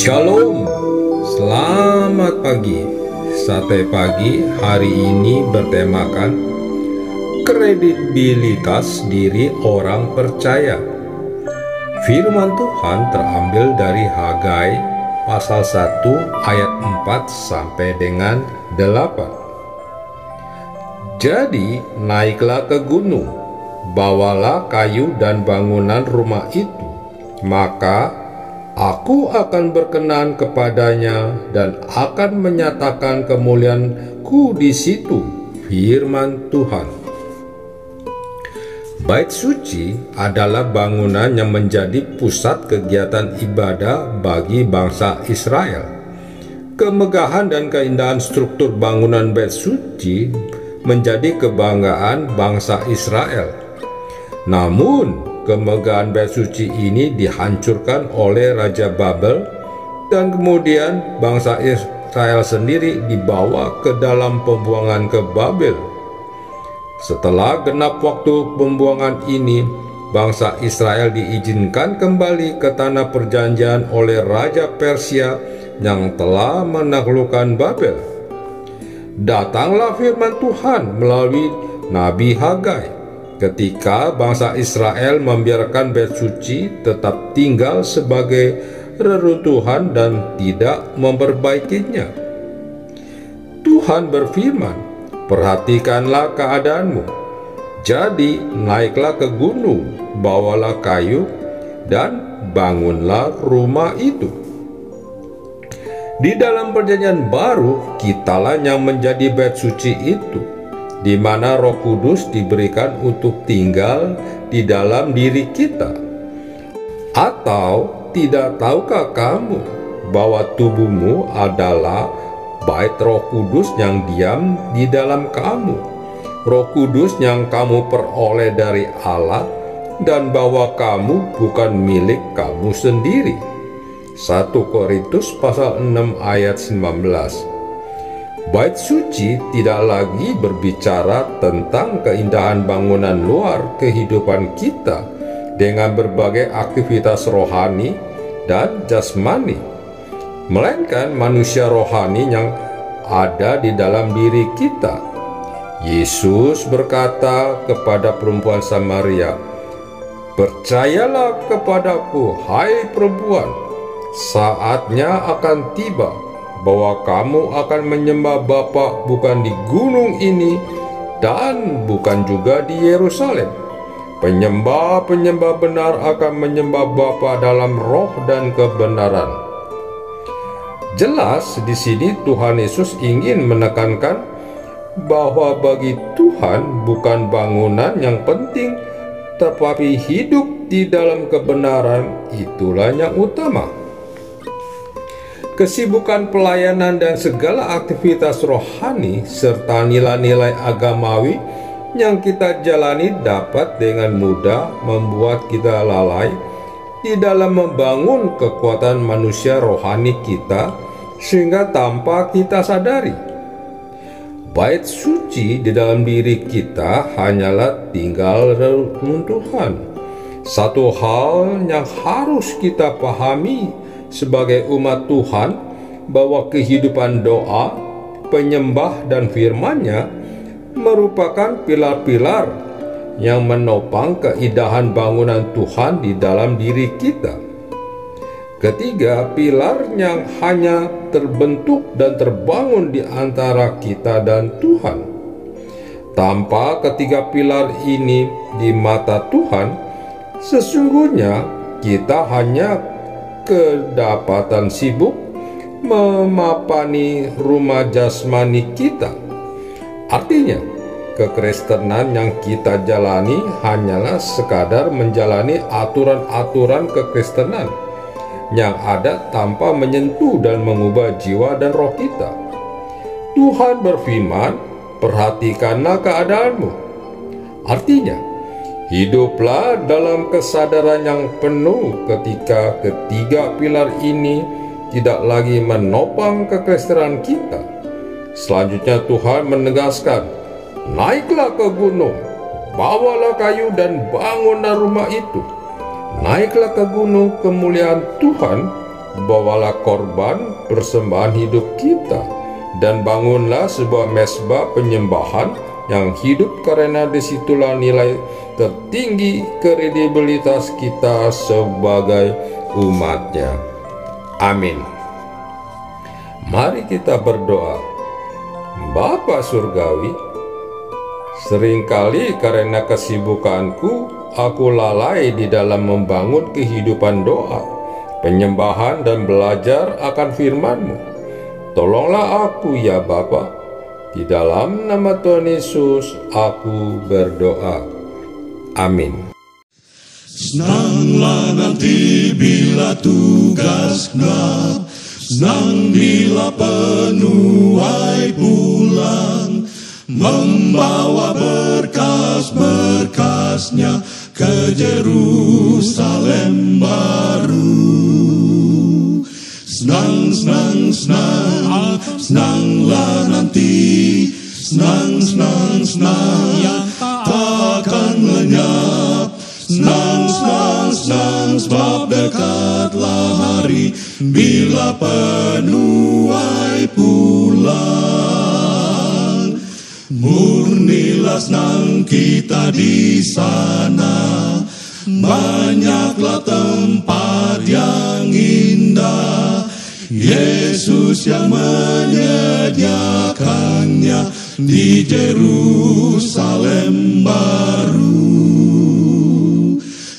Shalom, selamat pagi. Sate pagi hari ini bertemakan kredibilitas diri orang percaya. Firman Tuhan terambil dari Hagai pasal 1 ayat 4 sampai dengan 8. Jadi naiklah ke gunung, bawalah kayu dan bangunan rumah itu, maka Aku akan berkenan kepadanya dan akan menyatakan kemuliaanku di situ, firman Tuhan. Bait suci adalah bangunan yang menjadi pusat kegiatan ibadah bagi bangsa Israel. Kemegahan dan keindahan struktur bangunan bait suci menjadi kebanggaan bangsa Israel. Namun, kemegahan bait suci ini dihancurkan oleh Raja Babel, dan kemudian bangsa Israel sendiri dibawa ke dalam pembuangan ke Babel. Setelah genap waktu pembuangan ini, bangsa Israel diizinkan kembali ke tanah perjanjian oleh Raja Persia yang telah menaklukkan Babel. Datanglah firman Tuhan melalui Nabi Hagai ketika bangsa Israel membiarkan bait suci tetap tinggal sebagai reruntuhan dan tidak memperbaikinya. Tuhan berfirman, "Perhatikanlah keadaanmu. Jadi naiklah ke gunung, bawalah kayu, dan bangunlah rumah itu." Di dalam perjanjian baru, kitalah yang menjadi bait suci itu, di mana Roh Kudus diberikan untuk tinggal di dalam diri kita. Atau tidak tahukah kamu bahwa tubuhmu adalah bait Roh Kudus yang diam di dalam kamu, Roh Kudus yang kamu peroleh dari Allah, dan bahwa kamu bukan milik kamu sendiri. 1 Korintus pasal 6 ayat 19. Bait suci tidak lagi berbicara tentang keindahan bangunan luar kehidupan kita dengan berbagai aktivitas rohani dan jasmani, melainkan manusia rohani yang ada di dalam diri kita. Yesus berkata kepada perempuan Samaria, "Percayalah kepadaku, hai perempuan, saatnya akan tiba bahwa kamu akan menyembah Bapa bukan di gunung ini dan bukan juga di Yerusalem. Penyembah-penyembah benar akan menyembah Bapa dalam roh dan kebenaran." Jelas di sini Tuhan Yesus ingin menekankan bahwa bagi Tuhan bukan bangunan yang penting, tetapi hidup di dalam kebenaran itulah yang utama. Kesibukan pelayanan dan segala aktivitas rohani serta nilai-nilai agamawi yang kita jalani dapat dengan mudah membuat kita lalai di dalam membangun kekuatan manusia rohani kita, sehingga tanpa kita sadari, bait suci di dalam diri kita hanyalah tinggal reruntuhan. Satu hal yang harus kita pahami sebagai umat Tuhan, bahwa kehidupan doa, penyembah, dan firman-Nya merupakan pilar-pilar yang menopang keindahan bangunan Tuhan di dalam diri kita. Ketiga, pilar yang hanya terbentuk dan terbangun di antara kita dan Tuhan. Tanpa ketiga pilar ini di mata Tuhan, sesungguhnya kita hanya kedapatan sibuk memapani rumah jasmani kita. Artinya, kekristenan yang kita jalani hanyalah sekadar menjalani aturan-aturan kekristenan yang ada tanpa menyentuh dan mengubah jiwa dan roh kita. Tuhan berfirman, "Perhatikanlah keadaanmu." Artinya, hiduplah dalam kesadaran yang penuh ketika ketiga pilar ini tidak lagi menopang kekristenan kita. Selanjutnya Tuhan menegaskan, "Naiklah ke gunung, bawalah kayu dan bangunlah rumah itu." Naiklah ke gunung kemuliaan Tuhan bawalah korban persembahan hidup kita, dan bangunlah sebuah mezbah penyembahan yang hidup, karena disitulah nilai tertinggi kredibilitas kita sebagai umatnya. Amin. Mari kita berdoa. Bapa Surgawi, seringkali karena kesibukanku, aku lalai di dalam membangun kehidupan doa, penyembahan, dan belajar akan firman-Mu. Tolonglah aku ya Bapa. Di dalam nama Tuhan Yesus aku berdoa. Amin. Senanglah nanti bila tugas genap, senang bila penuai pulang, membawa berkas-berkasnya ke Yerusalem baru. Senang, senang, senang, senanglah nanti, senang, senang, senang, takkan lenyap. Senang, senang, senang, sebab dekatlah hari bila penuai pulang. Murnilah senang kita di sana, banyaklah tempat yang indah, Yesus yang menyediakannya di Yerusalem baru.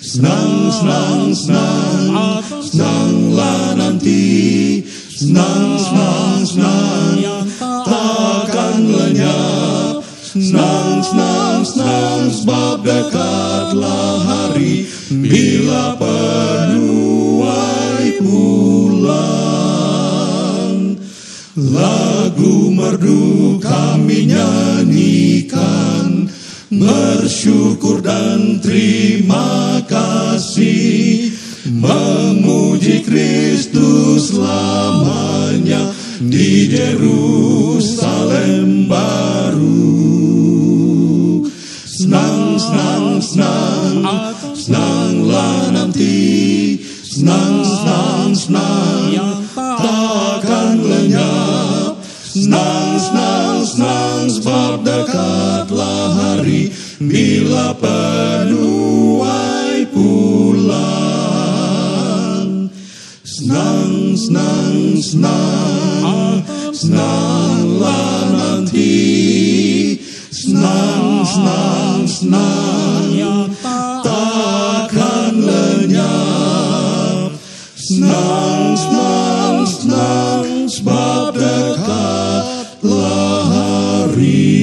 Senang, senang, senang, senanglah nanti, senang, senang, senang, takkan lenyap. Senang, senang, senang, sebab dekatlah hari bila penuai pulang. Lagu merdu kami nyanyikan, bersyukur dan terima kasih, memuji Kristus selamanya di Yerusalem baru. Senang, senang, senang, senanglah nanti, senang, senang, senang, takkan lenyap. Senang, senang, senang, sebab dekatlah hari bila penuai pulang. Senang, senang, senang, senanglah nanti, senang, senang, senang, takkan lenyap. Senang, senang, senang, sebab dekatlah hari